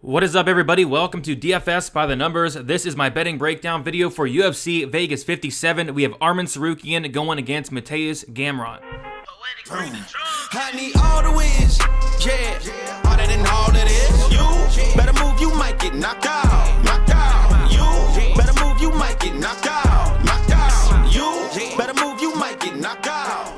What is up, everybody? Welcome to DFS by the Numbers. This is my betting breakdown video for UFC Vegas 57. We have Arman Tsarukyan going against Mateusz Gamrot. I need all the wins, yeah. Harder than all that is. You better move, you might get knocked out. Knocked out. You better move, you might get knocked out. Knocked out. You better move, you might get knocked out.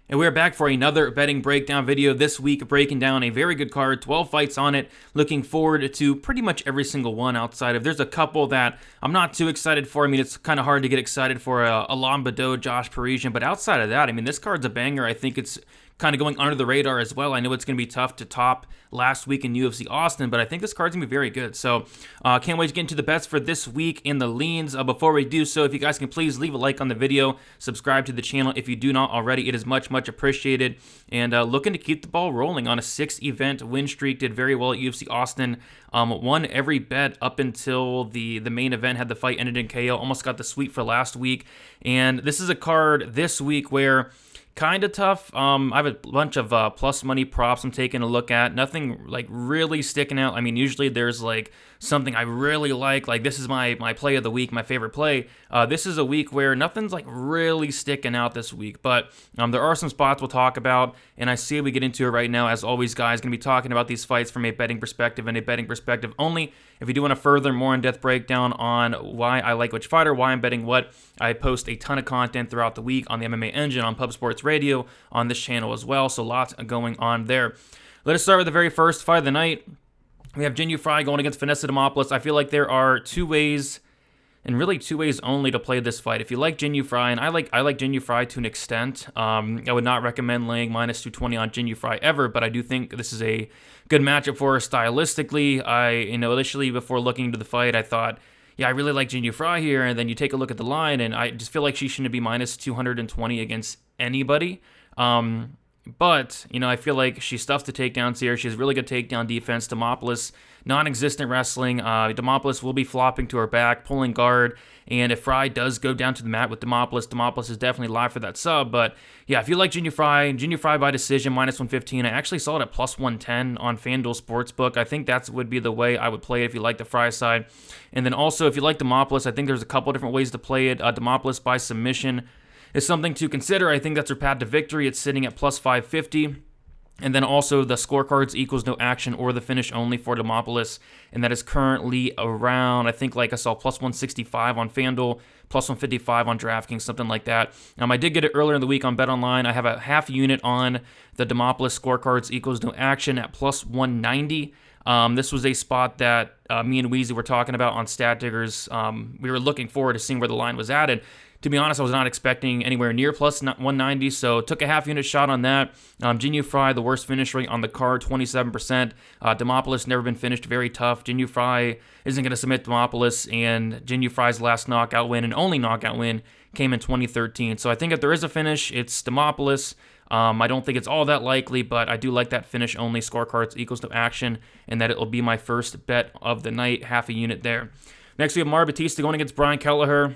And we're back for another betting breakdown video this week, breaking down a very good card, 12 fights on it. Looking forward to pretty much every single one outside of, there's a couple that I'm not too excited for. I mean, it's kind of hard to get excited for a Lombardo, Josh Parisian, but outside of that, I mean, this card's a banger. I think it's kind of going under the radar as well. I know it's going to be tough to top last week in UFC Austin, but I think this card's going to be very good. So can't wait to get into the bets for this week in the leans. Before we do so, if you guys can please leave a like on the video, subscribe to the channel if you do not already. It is much appreciated. And looking to keep the ball rolling on a 6-event win streak. Did very well at UFC Austin. Won every bet up until the main event, had the fight ended in KO. Almost got the sweep for last week. And this is a card this week where kind of tough. I have a bunch of plus money props I'm taking a look at. Nothing like really sticking out. I mean, usually there's like something I really like this is my play of the week, my favorite play. This is a week where nothing's like really sticking out this week, but there are some spots we'll talk about, and I see we get into it right now. As always, guys, going to be talking about these fights from a betting perspective and a betting perspective only. If you do want a further, more in-depth breakdown on why I like which fighter, why I'm betting what, I post a ton of content throughout the week on the MMA Engine, on Pub Sports Radio, on this channel as well, so lots going on there. Let us start with the very first fight of the night. We have Jinh Yu going against Vanessa Demopolis. I feel like there are two ways, and really two ways only, to play this fight. If you like Jinh Yu, and I like Jinh Yu to an extent, I would not recommend laying minus 220 on Jinh Yu ever, but I do think this is a good matchup for her stylistically. Initially before looking into the fight, I thought, yeah, I really like Jinh Yu here, and then you take a look at the line, and I just feel like she shouldn't be minus 220 against anybody. But, I feel like she stuffs the takedowns here. She has really good takedown defense. Demopolis, non-existent wrestling. Demopolis will be flopping to her back, pulling guard. And if Fry does go down to the mat with Demopolis, Demopolis is definitely live for that sub. But, yeah, if you like Jinh Yu by decision, minus 115. I actually saw it at plus 110 on FanDuel Sportsbook. I think that would be the way I would play it if you like the Fry side. And then also, if you like Demopolis, I think there's a couple different ways to play it. Demopolis by submission is something to consider. I think that's her path to victory. It's sitting at plus 550. And then also the scorecards equals no action or the finish only for Demopolis. And that is currently around, I think I saw plus 165 on FanDuel, plus 155 on DraftKings, something like that. I did get it earlier in the week on BetOnline. I have a half unit on the Demopolis scorecards equals no action at plus 190. This was a spot that me and Weezy were talking about on Stat Diggers. We were looking forward to seeing where the line was at, and to be honest, I was not expecting anywhere near plus 190, so took a half unit shot on that. Jinh Yu, the worst finish rate on the card, 27%. Demopolis never been finished, very tough. Jinh Yu isn't going to submit Demopolis, and Jinh Yu's last knockout win and only knockout win came in 2013. So I think if there is a finish, it's Demopolis. I don't think it's all that likely, but I do like that finish only scorecards equals no action, and that it will be my first bet of the night, half a unit there. Next, we have Batista going against Brian Kelleher.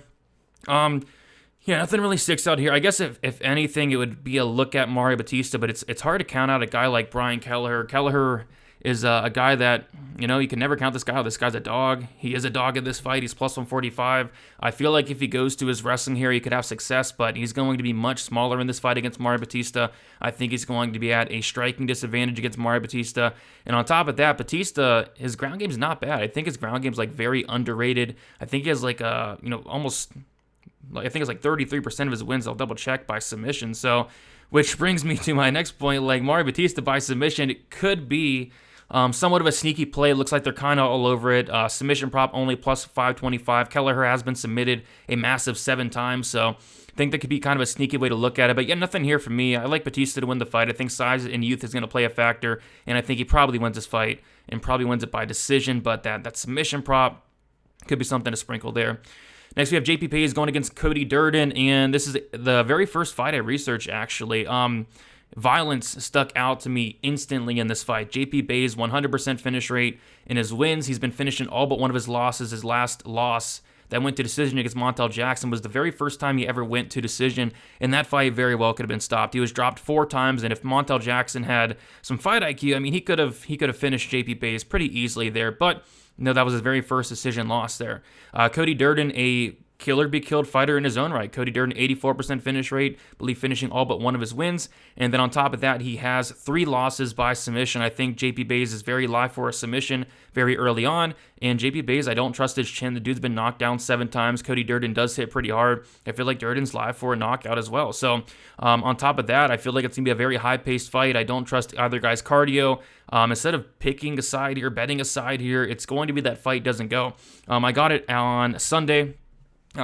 Yeah, nothing really sticks out here. I guess if anything, it would be a look at Mario Batista, but it's hard to count out a guy like Brian Kelleher. Kelleher is a guy that, you can never count this guy out. This guy's a dog. He is a dog in this fight. He's plus 145. I feel like if he goes to his wrestling here, he could have success, but he's going to be much smaller in this fight against Mario Batista. I think he's going to be at a striking disadvantage against Mario Batista. And on top of that, Batista, his ground game's not bad. I think his ground game's very underrated. I think he has almost, I think it's 33% of his wins, I'll double check, by submission. So, which brings me to my next point, Mario Batista by submission, it could be somewhat of a sneaky play. It looks like they're kind of all over it. Submission prop only plus 525. Kelleher has been submitted a massive 7 times, so I think that could be kind of a sneaky way to look at it. But yeah, nothing here for me. I like Batista to win the fight. I think size and youth is going to play a factor, and I think he probably wins this fight and probably wins it by decision, but that submission prop could be something to sprinkle there. Next, we have JP Payes going against Cody Durden, and this is the very first fight I researched, actually. Violence stuck out to me instantly in this fight. JP Payes, 100% finish rate in his wins. He's been finishing all but one of his losses. His last loss that went to decision against Montel Jackson was the very first time he ever went to decision, and that fight very well could have been stopped. He was dropped 4 times, and if Montel Jackson had some fight IQ, I mean, he could have finished JP Buys pretty easily there, but no, that was his very first decision loss there. Cody Durden, a killer be killed fighter in his own right. Cody Durden, 84% finish rate, believe finishing all but one of his wins. And then on top of that, he has 3 losses by submission. I think JP Buys is very live for a submission very early on. And JP Buys, I don't trust his chin. The dude's been knocked down 7 times. Cody Durden does hit pretty hard. I feel like Durden's live for a knockout as well. So on top of that, I feel like it's going to be a very high-paced fight. I don't trust either guy's cardio. Instead of picking a side here, betting a side here, it's going to be that fight doesn't go. I got it on Sunday.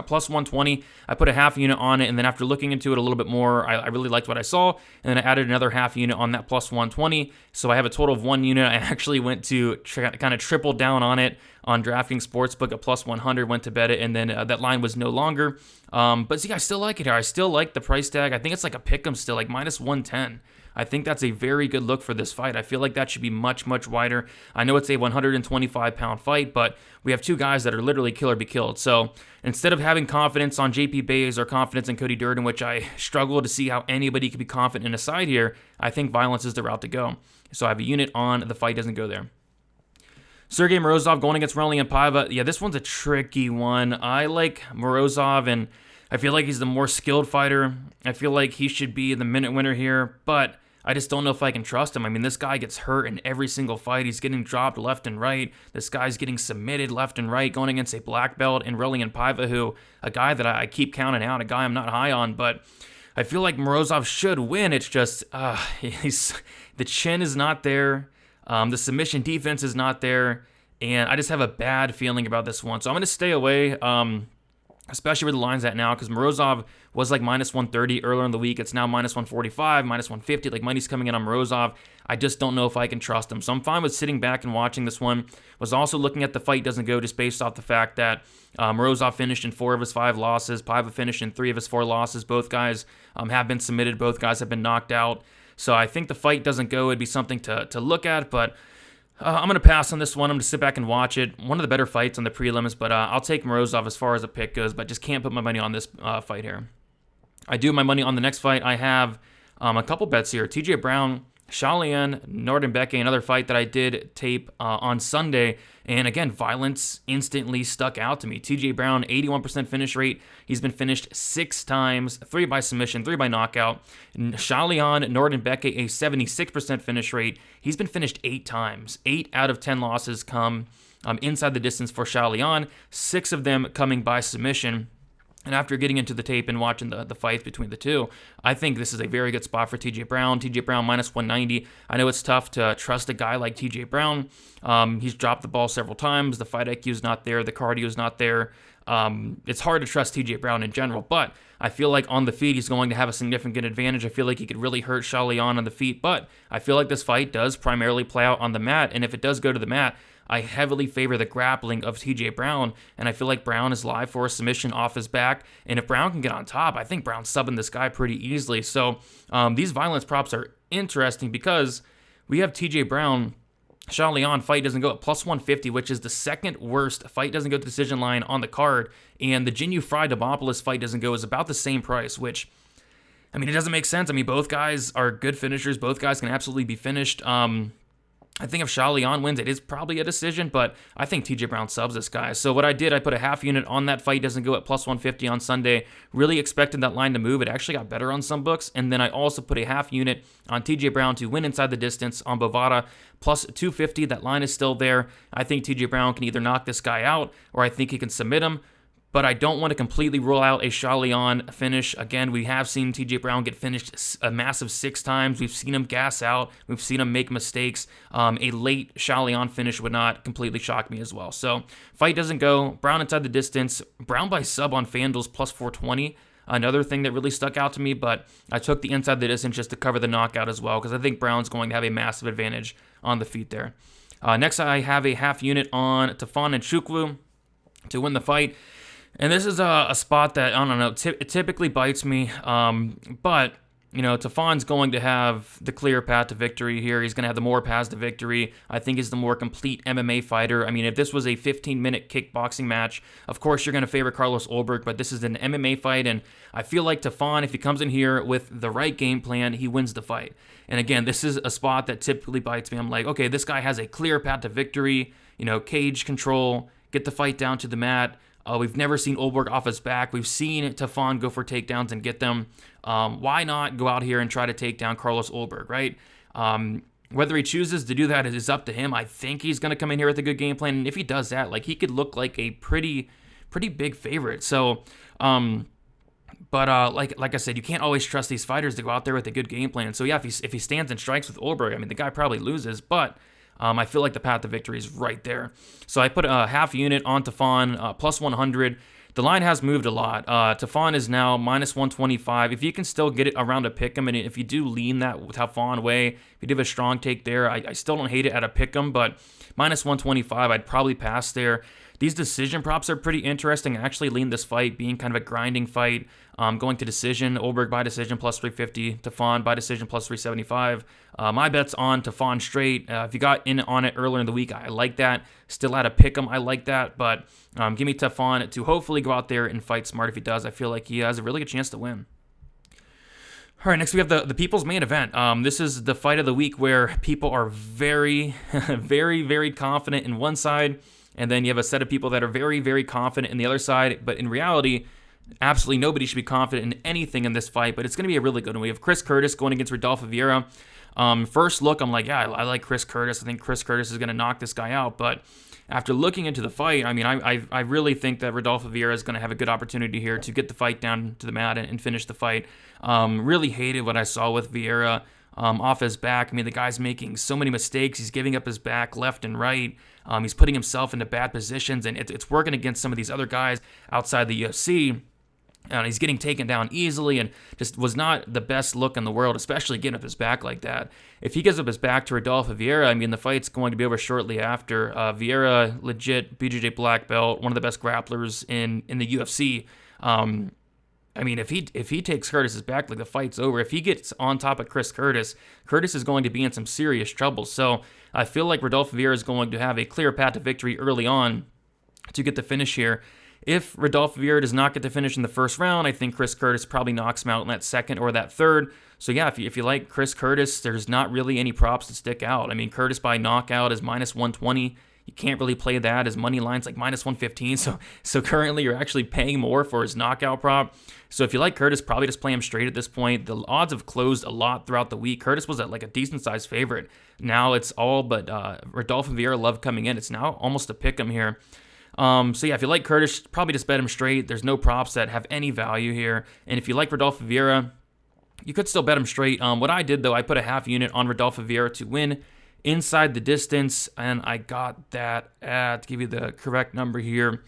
Plus 120, I put a half unit on it, and then after looking into it a little bit more, I really liked what I saw, and then I added another half unit on that plus 120, so I have a total of 1 unit. I actually went to kind of triple down on it on DraftKings Sportsbook at plus 100, went to bet it, and then that line was no longer. But see, I still like it here. I still like the price tag. I think it's like a pick'em still, like minus 110. I think that's a very good look for this fight. I feel like that should be much, much wider. I know it's a 125-pound fight, but we have 2 guys that are literally killer be killed. So instead of having confidence on JP Buys or confidence in Cody Durden, which I struggle to see how anybody could be confident in a side here, I think violence is the route to go. So I have a unit on the fight doesn't go there. Sergey Morozov going against Raulian Paiva. Yeah, this one's a tricky one. I like Morozov, and I feel like he's the more skilled fighter. I feel like he should be the minute winner here, but I just don't know if I can trust him. I mean, this guy gets hurt in every single fight. He's getting dropped left and right. This guy's getting submitted left and right, going against a black belt in Raulian Paiva, who, a guy that I keep counting out, a guy I'm not high on, but I feel like Morozov should win. It's just, the chin is not there. The submission defense is not there. And I just have a bad feeling about this one. So I'm going to stay away. Especially where the line's at now, because Morozov was like minus 130 earlier in the week. It's now minus 145, minus 150. Like, money's coming in on Morozov. I just don't know if I can trust him. So I'm fine with sitting back and watching this one. Was also looking at the fight doesn't go just based off the fact that Morozov finished in 4 of his 5 losses. Paiva finished in 3 of his 4 losses. Both guys have been submitted. Both guys have been knocked out. So I think the fight doesn't go. It'd be something to look at, but I'm going to pass on this one. I'm going to sit back and watch it. One of the better fights on the prelims, but I'll take Morozov as far as a pick goes, but just can't put my money on this fight here. I do have my money on the next fight. I have a couple bets here. TJ Brown, Shalian, Nordembeke, another fight that I did tape on Sunday. And again, violence instantly stuck out to me. TJ Brown, 81% finish rate. He's been finished 6 times, 3 by submission, 3 by knockout. Shalian Nordembeke, a 76% finish rate. He's been finished 8 times. 8 out of 10 losses come inside the distance for Shalian, 6 of them coming by submission. And after getting into the tape and watching the fights between the two, I think this is a very good spot for TJ Brown. TJ Brown minus 190. I know it's tough to trust a guy like TJ Brown. He's dropped the ball several times. The fight IQ is not there. The cardio is not there. It's hard to trust TJ Brown in general, but I feel like on the feet he's going to have a significant advantage. I feel like he could really hurt Shalian on the feet, but I feel like this fight does primarily play out on the mat, and if it does go to the mat, I heavily favor the grappling of TJ Brown, and I feel like Brown is live for a submission off his back, and if Brown can get on top, I think Brown's subbing this guy pretty easily. So these violence props are interesting because we have TJ Brown, Shalian fight doesn't go at plus 150, which is the second worst fight doesn't go to decision line on the card, and the Jinyu Fry Demopolis fight doesn't go is about the same price, which, I mean, it doesn't make sense. I mean, both guys are good finishers. Both guys can absolutely be finished. I think if Shalian wins, it is probably a decision, but I think TJ Brown subs this guy. So what I did, I put a half unit on that fight, doesn't go at plus 150 on Sunday. Really expected that line to move. It actually got better on some books. And then I also put a half unit on TJ Brown to win inside the distance on Bovada, plus 250. That line is still there. I think TJ Brown can either knock this guy out or I think he can submit him. But I don't want to completely rule out a Shalian finish. Again, we have seen TJ Brown get finished a massive 6 times. We've seen him gas out. We've seen him make mistakes. A late Shalian finish would not completely shock me as well. So, fight doesn't go. Brown inside the distance. Brown by sub on FanDuel's plus 420. Another thing that really stuck out to me, but I took the inside the distance just to cover the knockout as well, because I think Brown's going to have a massive advantage on the feet there. Next, I have a half unit on Tafon and Chukwu to win the fight. And this is a spot that, I don't know, it typically bites me, but Tafon's going to have the clear path to victory here. He's going to have the more paths to victory. I think he's the more complete MMA fighter. I mean, if this was a 15-minute kickboxing match, of course you're going to favor Carlos Olberg, but this is an MMA fight, and I feel like Tafon, if he comes in here with the right game plan, he wins the fight. And again, this is a spot that typically bites me. I'm like, okay, this guy has a clear path to victory, cage control, get the fight down to the mat. We've never seen Olberg off his back. We've seen Tafon go for takedowns and get them. Why not go out here and try to take down Carlos Olberg, right? Whether he chooses to do that is up to him. I think he's going to come in here with a good game plan, and if he does that, he could look like a pretty big favorite. So, like I said, you can't always trust these fighters to go out there with a good game plan. So yeah, if he stands and strikes with Olberg, I mean, the guy probably loses, but I feel like the path to victory is right there. So I put a half unit on Tafon, plus 100. The line has moved a lot. Tafon is now minus 125. If you can still get it around a pick'em, and if you do lean that Tafon way, if you do have a strong take there, I still don't hate it at a pick'em, but minus 125, I'd probably pass there. These decision props are pretty interesting. I actually lean this fight being kind of a grinding fight, going to decision. Olberg by decision plus 350. Tafon by decision plus 375. My bet's on Tafon straight. If you got in on it earlier in the week, I like that. Still at a pick'em, I like that. But give me Tafon to hopefully go out there and fight smart. If he does, I feel like he has a really good chance to win. All right, next we have the people's main event. This is the fight of the week where people are very, very, very confident in one side, and then you have a set of people that are very, very confident in the other side. But in reality, absolutely nobody should be confident in anything in this fight, but it's going to be a really good one. We have Chris Curtis going against Rodolfo Vieira. First look, I'm like, yeah, I like Chris Curtis. I think Chris Curtis is going to knock this guy out. But after looking into the fight, I mean, I really think that Rodolfo Vieira is going to have a good opportunity here to get the fight down to the mat and finish the fight. Really hated what I saw with Vieira off his back. I mean, the guy's making so many mistakes. He's giving up his back left and right. He's putting himself into bad positions, and it's working against some of these other guys outside the UFC. And he's getting taken down easily and just was not the best look in the world, especially getting up his back like that. If he gives up his back to Rodolfo Vieira, I mean, the fight's going to be over shortly after. Vieira, legit BJJ black belt, one of the best grapplers in the UFC. I mean, if he takes Curtis's back, the fight's over. If he gets on top of Chris Curtis, Curtis is going to be in some serious trouble. So I feel like Rodolfo Vieira is going to have a clear path to victory early on to get the finish here. If Rodolfo Vieira does not get the finish in the first round, I think Chris Curtis probably knocks him out in that second or that third. So yeah, if you like Chris Curtis, there's not really any props to stick out. I mean, Curtis by knockout is minus 120. You can't really play that. His money line's like minus 115. So currently you're actually paying more for his knockout prop. So if you like Curtis, probably just play him straight at this point. The odds have closed a lot throughout the week. Curtis was at a decent sized favorite. Now it's all but Rodolfo Vieira love coming in. It's now almost a pick 'em here. So yeah, if you like Curtis, probably just bet him straight. There's no props that have any value here. And if you like Rodolfo Vieira, you could still bet him straight. What I did though, I put a half unit on Rodolfo Vieira to win inside the distance, and I got that at, to give you the correct number here,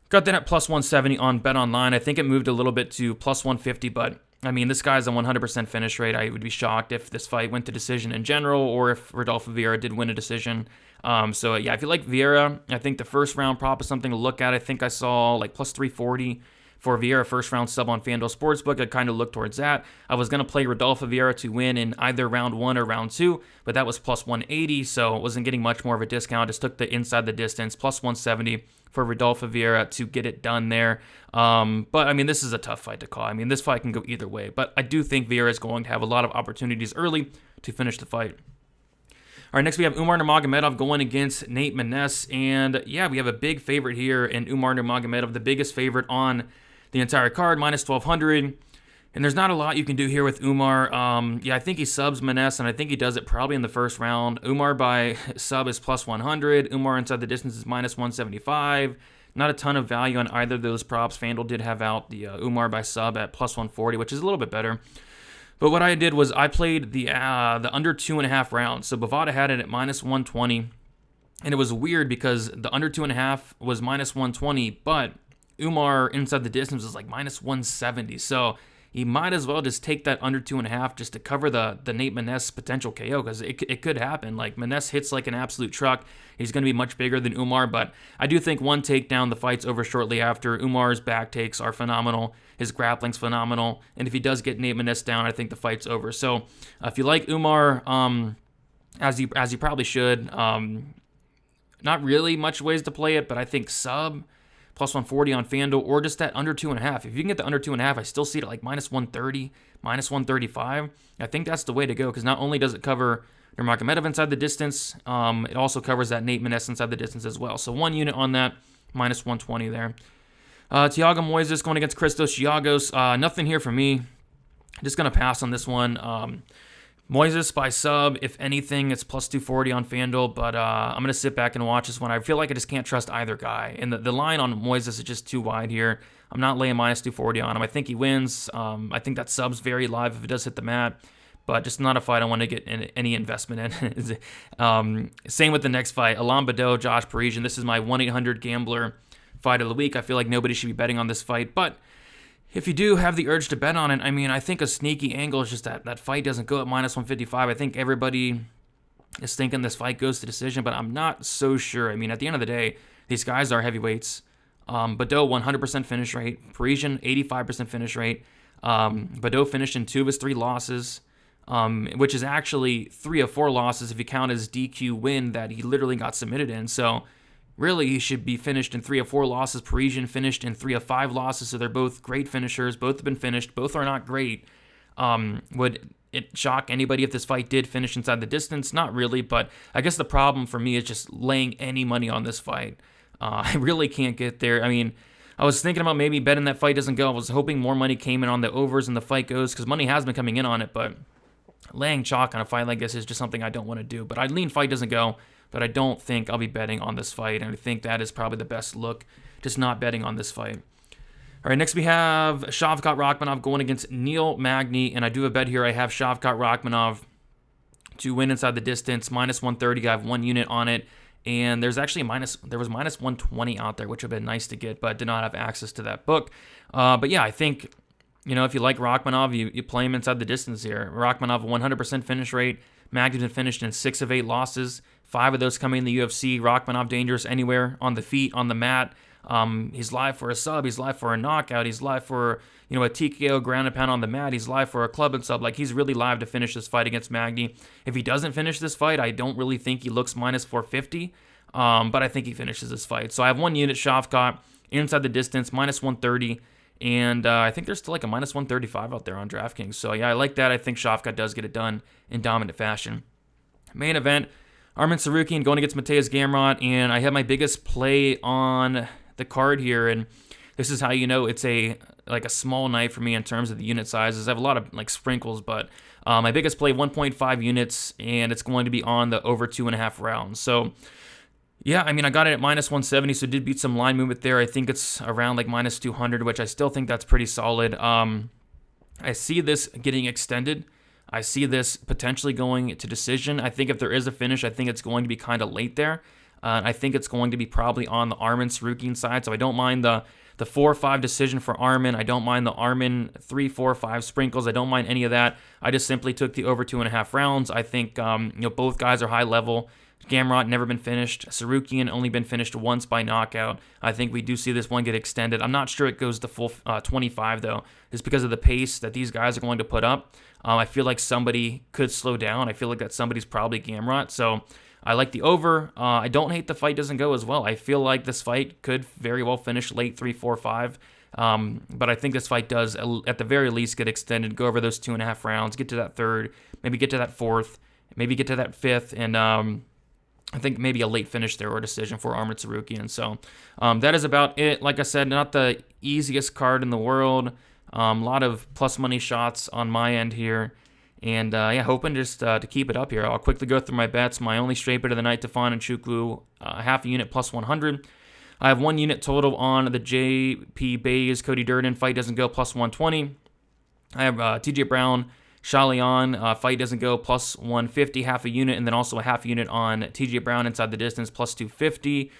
got that at plus 170 on Bet Online. I think it moved a little bit to plus 150, but I mean, this guy's a 100% finish rate. I would be shocked if this fight went to decision in general, or if Rodolfo Vieira did win a decision. So yeah, if you like Vieira, I think the first round prop is something to look at. I think I saw plus 340 for Vieira first round sub on FanDuel Sportsbook. I kind of looked towards that. I was going to play Rodolfo Vieira to win in either round 1 or round 2, but that was plus 180, so it wasn't getting much more of a discount. Just took the inside the distance, plus 170 for Rodolfo Vieira to get it done there. But I mean, this is a tough fight to call. I mean, this fight can go either way, but I do think Vieira is going to have a lot of opportunities early to finish the fight. All right, next we have Umar Nurmagomedov going against Nate Maness, and yeah, we have a big favorite here in Umar Nurmagomedov, the biggest favorite on the entire card, minus 1,200. And there's not a lot you can do here with Umar. Yeah, I think he subs Maness, and I think he does it probably in the first round. Umar by sub is plus 100. Umar inside the distance is minus 175. Not a ton of value on either of those props. FanDuel did have out the Umar by sub at plus 140, which is a little bit better. But what I did was I played the under 2.5 rounds. So Bovada had it at minus 120. And it was weird because the under 2.5 was minus 120, but Umar inside the distance was like minus 170. So you might as well just take that under 2.5 just to cover the Nate Maness potential KO, because it could happen. Like, Maness hits like an absolute truck. He's going to be much bigger than Umar, but I do think one takedown, the fight's over shortly after. Umar's back takes are phenomenal. His grappling's phenomenal. And if he does get Nate Maness down, I think the fight's over. So if you like Umar, as you probably should, not really much ways to play it, but I think sub plus 140 on FanDuel, or just that under 2.5. If you can get the under 2.5, I still see it at like minus 130, minus 135. I think that's the way to go, because not only does it cover Nurmagomedov inside the distance, it also covers that Nate Maness inside the distance as well. So 1 unit on that, minus 120 there. Thiago Moises going against Christos Giagos. Nothing here for me. Just going to pass on this one. Moises by sub, if anything, it's plus 240 on FanDuel, but I'm going to sit back and watch this one. I feel like I just can't trust either guy, and the line on Moises is just too wide here. I'm not laying minus 240 on him. I think he wins. I think that sub's very live if it does hit the mat, but just not a fight I want to get any investment in. Same with the next fight, Lombardo, Josh Parisian. This is my 1-800-GAMBLER fight of the week. I feel like nobody should be betting on this fight, but if you do have the urge to bet on it, I mean, I think a sneaky angle is just that fight doesn't go at minus 155. I think everybody is thinking this fight goes to decision, but I'm not so sure. I mean, at the end of the day, these guys are heavyweights. Badeau, 100% finish rate. Parisian, 85% finish rate. Badeau finished in 2 of his 3 losses, which is actually 3 of 4 losses if you count his DQ win that he literally got submitted in. So really, he should be finished in 3 of 4 losses. Parisian finished in 3 of 5 losses, so they're both great finishers. Both have been finished. Both are not great. Would it shock anybody if this fight did finish inside the distance? Not really, but I guess the problem for me is just laying any money on this fight. I really can't get there. I mean, I was thinking about maybe betting that fight doesn't go. I was hoping more money came in on the overs and the fight goes, because money has been coming in on it, but laying chalk on a fight like this is just something I don't want to do. But I'd lean fight doesn't go, but I don't think I'll be betting on this fight, and I think that is probably the best look, just not betting on this fight. All right, next we have Shavkat Rakhmonov going against Neil Magny, and I do have a bet here. I have Shavkat Rakhmonov to win inside the distance, minus 130. I have 1 unit on it, and there's actually minus 120 out there, which would have been nice to get, but did not have access to that book. But yeah, I think, if you like Rakhmonov, you play him inside the distance here. Rakhmonov, 100% finish rate. Magny's been finished in 6 of 8 losses. 5 of those coming in the UFC. Rakhmonov dangerous anywhere, on the feet, on the mat. He's live for a sub. He's live for a knockout. He's live for, a TKO ground and pound on the mat. He's live for a club and sub. Like, he's really live to finish this fight against Magny. If he doesn't finish this fight, I don't really think he looks minus 450. But I think he finishes this fight. So I have 1 unit Shavkat inside the distance, minus 130. And I think there's still like a minus 135 out there on DraftKings. So yeah, I like that. I think Shavkat does get it done in dominant fashion. Main event, Arman Tsarukyan going against Mateusz Gamrot, and I have my biggest play on the card here, and this is how you know it's a small night for me in terms of the unit sizes. I have a lot of sprinkles, but my biggest play, 1.5 units, and it's going to be on the over 2.5 rounds. So yeah, I mean, I got it at minus 170, so it did beat some line movement there. I think it's around minus 200, which I still think that's pretty solid. I see this getting extended. I see this potentially going to decision. I think if there is a finish, I think it's going to be kind of late there. I think it's going to be probably on the Arman Tsarukyan side, so I don't mind the 4-5 decision for Arman. I don't mind the Arman 3-4-5 sprinkles. I don't mind any of that. I just simply took the over 2.5 rounds. I think both guys are high level. Gamrot never been finished. Tsarukyan only been finished once by knockout. I think we do see this one get extended. I'm not sure it goes to full 25 though, just because of the pace that these guys are going to put up. I feel like somebody could slow down. I feel like that somebody's probably Gamrot. So I like the over. I don't hate the fight doesn't go as well. I feel like this fight could very well finish late 3-4-5. But I think this fight does, at the very least, get extended, go over those 2.5 rounds, get to that 3rd, maybe get to that 4th, maybe get to that 5th, and I think maybe a late finish there or decision for Arman Tsarukyan. So that is about it. Like I said, not the easiest card in the world. A lot of plus money shots on my end here. And hoping just to keep it up here. I'll quickly go through my bets. My only straight bet of the night, Tafon and Chukwu, half a unit plus 100. I have 1 unit total on the JP Bays Cody Durden fight doesn't go plus 120. I have TJ Brown, Shalion, fight doesn't go plus 150, half a unit, and then also a half unit on TJ Brown inside the distance plus 250.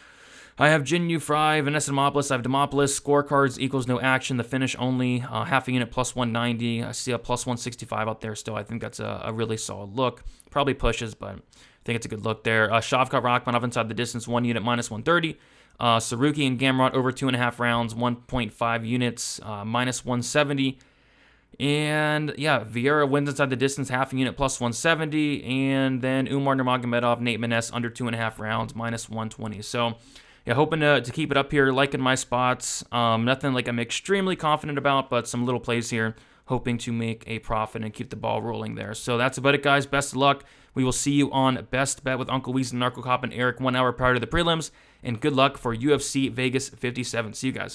I have Jinyu Fry, Vanessa Demopolis. I have Demopolis. Scorecards equals no action. The finish only. Half a unit plus 190. I see a plus 165 out there still. I think that's a really solid look. Probably pushes, but I think it's a good look there. Shavkat Rakhmonov inside the distance, 1 unit minus 130. Saruki and Gamrot over 2.5 rounds, 1.5 units, minus 170. And yeah, Vieira wins inside the distance, half a unit plus 170. And then Umar Nurmagomedov, Nate Maness under 2.5 rounds, minus 120. So yeah, hoping to keep it up here, liking my spots. Nothing like I'm extremely confident about, but some little plays here, hoping to make a profit and keep the ball rolling there. So that's about it, guys. Best of luck. We will see you on Best Bet with Uncle Weezy, Narco Cop, and Eric 1 hour prior to the prelims. And good luck for UFC Vegas 57. See you guys.